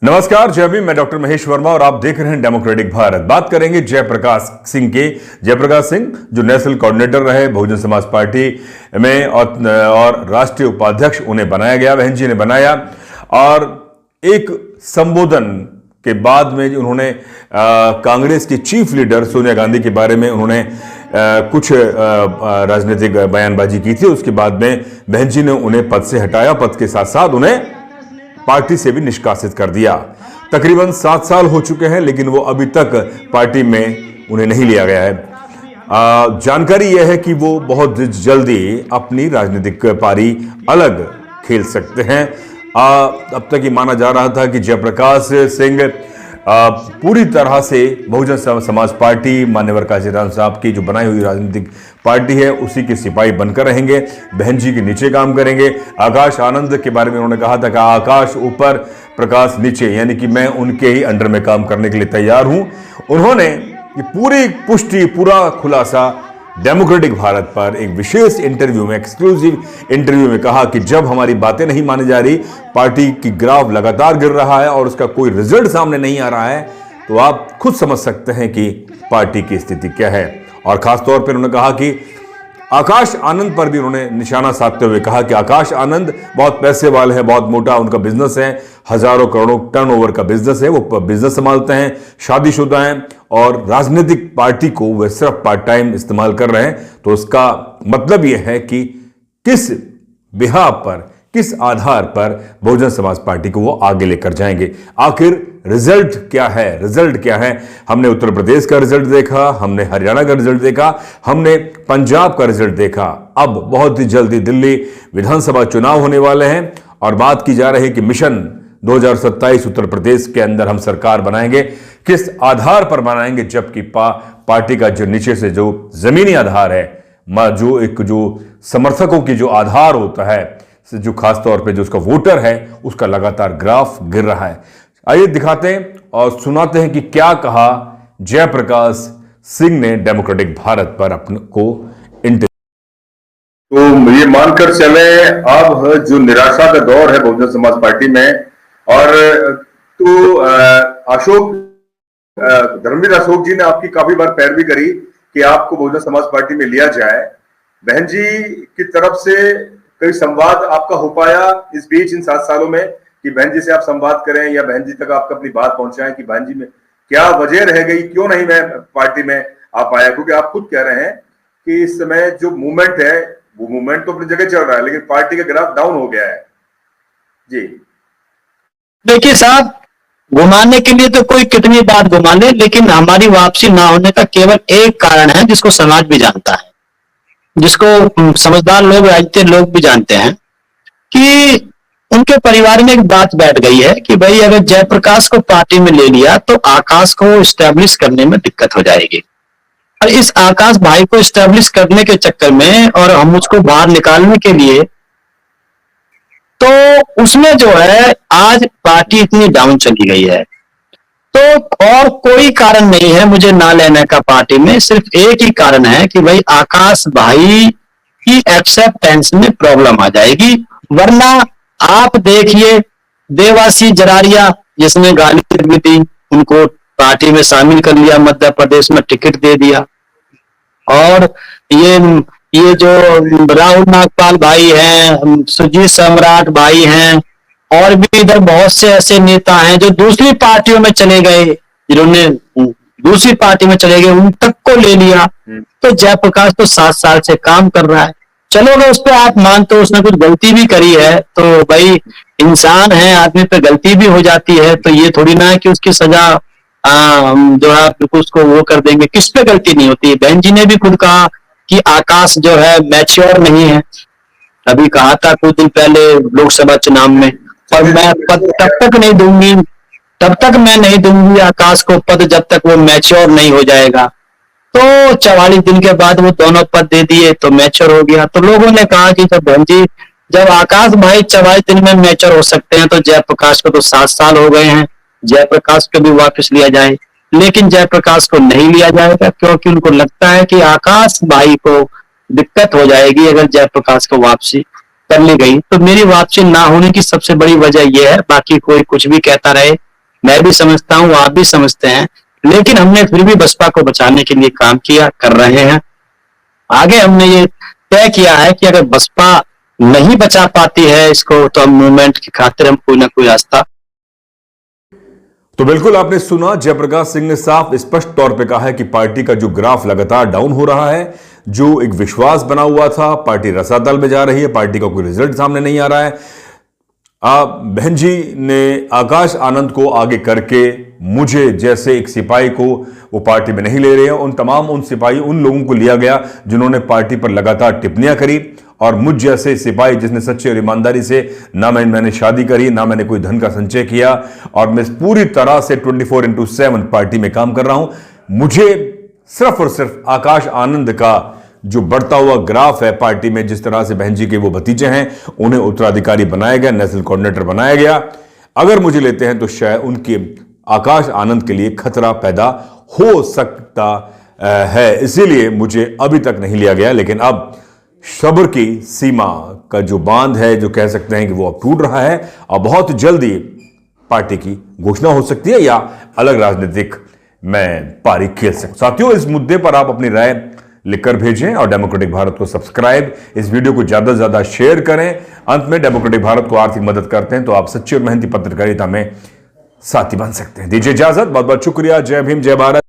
नमस्कार, जय भीम। मैं डॉक्टर महेश वर्मा और आप देख रहे हैं डेमोक्रेटिक भारत। बात करेंगे जयप्रकाश सिंह के। जयप्रकाश सिंह जो नेशनल कोऑर्डिनेटर रहे बहुजन समाज पार्टी में और राष्ट्रीय उपाध्यक्ष उन्हें बनाया गया, बहन जी ने बनाया। और एक संबोधन के बाद में उन्होंने कांग्रेस की चीफ लीडर सोनिया गांधी के बारे में उन्होंने कुछ राजनीतिक बयानबाजी की थी। उसके बाद में बहन जी ने उन्हें पद से हटाया, पद के साथ साथ उन्हें पार्टी से भी निष्कासित कर दिया। तकरीबन 7 साल हो चुके हैं, लेकिन वो अभी तक पार्टी में उन्हें नहीं लिया गया है। जानकारी यह है कि वो बहुत जल्दी अपनी राजनीतिक पारी अलग खेल सकते हैं। अब तक ये माना जा रहा था कि जयप्रकाश सिंह पूरी तरह से बहुजन समाज पार्टी मान्यवर काशीराम साहब की जो बनाई हुई राजनीतिक पार्टी है उसी के सिपाही बनकर रहेंगे, बहन जी के नीचे काम करेंगे। आकाश आनंद के बारे में उन्होंने कहा था कि आकाश ऊपर प्रकाश नीचे, यानी कि मैं उनके ही अंडर में काम करने के लिए तैयार हूं। उन्होंने ये पूरी पुष्टि, पूरा खुलासा डेमोक्रेटिक भारत पर एक विशेष इंटरव्यू में, एक्सक्लूसिव इंटरव्यू में कहा कि जब हमारी बातें नहीं मानी जा रही, पार्टी की ग्राफ लगातार गिर रहा है और उसका कोई रिजल्ट सामने नहीं आ रहा है, तो आप खुद समझ सकते हैं कि पार्टी की स्थिति क्या है। और खासतौर पर उन्होंने कहा कि आकाश आनंद पर भी उन्होंने निशाना साधते हुए कहा कि आकाश आनंद बहुत पैसे वाले हैं, बहुत मोटा उनका बिजनेस है, हजारों करोड़ों टर्नओवर का बिजनेस है, वो बिजनेस संभालते हैं, शादीशुदा हैं और राजनीतिक पार्टी को वे सिर्फ पार्ट टाइम इस्तेमाल कर रहे हैं। तो उसका मतलब यह है कि किस बिहार पर, किस आधार पर बहुजन समाज पार्टी को वो आगे लेकर जाएंगे। आखिर रिजल्ट क्या है? रिजल्ट क्या है? हमने उत्तर प्रदेश का रिजल्ट देखा, हमने हरियाणा का रिजल्ट देखा, हमने पंजाब का रिजल्ट देखा। अब बहुत ही जल्दी दिल्ली विधानसभा चुनाव होने वाले हैं और बात की जा रही है कि मिशन 2027 उत्तर प्रदेश के अंदर हम सरकार बनाएंगे। किस आधार पर बनाएंगे? जबकि पार्टी का जो नीचे से जो जमीनी आधार है, जो समर्थकों की जो आधार होता है, जो खासतौर पे जो उसका वोटर है, उसका लगातार ग्राफ गिर रहा है। आइए दिखाते हैं और सुनाते हैं कि क्या कहा जयप्रकाश सिंह ने डेमोक्रेटिक भारत पर अपने को तो ये मानकर चले अब जो निराशा का दौर है बहुजन समाज पार्टी में, और तो अशोक धर्मवीर अशोक जी ने आपकी काफी बार पैरवी करी कि आपको बहुजन समाज पार्टी में लिया जाए। बहन जी की तरफ से कोई संवाद आपका हो पाया इस बीच, इन 7 सालों में, कि बहन जी से आप संवाद करें या बहन जी तक आप अपनी बात पहुंचाएं कि बहन जी में क्या वजह रह गई, क्यों नहीं मैं पार्टी में आ पाया? क्योंकि आप खुद कह रहे हैं कि इस समय जो मूवमेंट है वो मूवमेंट तो अपनी जगह चल रहा है, लेकिन पार्टी का ग्राफ डाउन हो गया है। जी देखिए साहब, घुमाने के लिए तो कोई कितनी बात घुमा ले, लेकिन हमारी वापसी ना होने का केवल एक कारण है जिसको समाज भी जानता है, जिसको समझदार लोग, राजनीतिक लोग भी जानते हैं, कि उनके परिवार में एक बात बैठ गई है कि भाई अगर जयप्रकाश को पार्टी में ले लिया तो आकाश को एस्टेब्लिश करने में दिक्कत हो जाएगी। और इस आकाश भाई को एस्टेब्लिश करने के चक्कर में और हम उसको बाहर निकालने के लिए, तो उसमें जो है आज पार्टी इतनी डाउन चली गई है। तो और कोई कारण नहीं है मुझे ना लेने का पार्टी में, सिर्फ एक ही कारण है कि भाई आकाश भाई की एक्सेप्टेंस में प्रॉब्लम आ जाएगी। वरना आप देखिए, देवासी जरारिया जिसने गाली दी थी, उनको पार्टी में शामिल कर लिया, मध्य प्रदेश में टिकट दे दिया। और ये जो राहुल नागपाल भाई हैं, सुजीत सम्राट भाई हैं, और भी इधर बहुत से ऐसे नेता हैं जो दूसरी पार्टियों में चले गए, जिन्होंने दूसरी पार्टी में चले गए, उन तक को ले लिया। तो जयप्रकाश तो 7 साल से काम कर रहा है। चलो अगर उस पर आप मानते हो उसने कुछ गलती भी करी है, तो भाई इंसान है, आदमी पे गलती भी हो जाती है, तो ये थोड़ी ना है कि उसकी सजा जो है उसको वो कर देंगे। किस पे गलती नहीं होती? बहन जी ने भी खुद कहा कि आकाश जो है मैच्योर नहीं है, अभी कहा था कुछ दिन पहले लोकसभा चुनाव में, और मैं पद तब तक नहीं दूंगी, तब तक मैं नहीं दूंगी आकाश को पद जब तक वो मैच्योर नहीं हो जाएगा। तो 44 दिन के बाद वो दोनों पद दे दिए तो मैच्योर हो गया। तो लोगों ने कहा कि जब बहन जी, जब आकाश भाई 44 दिन में मैच्योर हो सकते हैं तो जयप्रकाश को तो 7 साल हो गए हैं, जयप्रकाश को भी वापस लिया जाए। लेकिन जयप्रकाश को नहीं लिया जाएगा, क्योंकि उनको लगता है कि आकाश भाई को दिक्कत हो जाएगी अगर जयप्रकाश को वापसी कर ली गई। तो मेरी वापसी ना होने की सबसे बड़ी वजह यह है, बाकी कोई कुछ भी कहता रहे, मैं भी समझता हूं, आप भी समझते हैं, लेकिन हमने फिर भी बसपा को बचाने के लिए काम किया, कर रहे हैं। आगे हमने ये तय किया है कि अगर बसपा नहीं बचा पाती है इसको, तो हम मूवमेंट की खातिर हम कोई ना कोई रास्ता। तो बिल्कुल आपने सुना, जयप्रकाश सिंह ने साफ स्पष्ट तौर पे कहा है कि पार्टी का जो ग्राफ लगातार डाउन हो रहा है, जो एक विश्वास बना हुआ था, पार्टी रसातल में जा रही है, पार्टी का कोई रिजल्ट सामने नहीं आ रहा है। बहन जी ने आकाश आनंद को आगे करके मुझे जैसे एक सिपाही को वो पार्टी में नहीं ले रहे हैं। उन सिपाही, उन लोगों को लिया गया जिन्होंने पार्टी पर लगातार टिप्पणियां करी, और मुझ जैसे सिपाही जिसने सच्चे और ईमानदारी से, ना मैंने शादी करी, ना मैंने कोई धन का संचय किया, और मैं पूरी तरह से 24/7 पार्टी में काम कर रहा हूं। मुझे सिर्फ और सिर्फ आकाश आनंद का जो बढ़ता हुआ ग्राफ है पार्टी में, जिस तरह से बहन जी के वो भतीजे हैं, उन्हें उत्तराधिकारी बनाया गया, नेशनल कोऑर्डिनेटर बनाया गया। अगर मुझे लेते हैं तो शायद उनके आकाश आनंद के लिए खतरा पैदा हो सकता है, इसीलिए मुझे अभी तक नहीं लिया गया। लेकिन अब सब्र की सीमा का जो बांध है, जो कह सकते हैं कि वो अब टूट रहा है, और बहुत जल्दी पार्टी की घोषणा हो सकती है या अलग राजनीतिक मैं पारी खेल सकता। साथियों, इस मुद्दे पर आप अपनी राय लिखकर भेजें और डेमोक्रेटिक भारत को सब्सक्राइब, इस वीडियो को ज्यादा से ज्यादा शेयर करें। अंत में, डेमोक्रेटिक भारत को आर्थिक मदद करते हैं तो आप सच्ची और मेहनती पत्रकारिता में साथी बन सकते हैं। दीजिए इजाजत, बहुत बहुत शुक्रिया। जय भीम, जय भारत।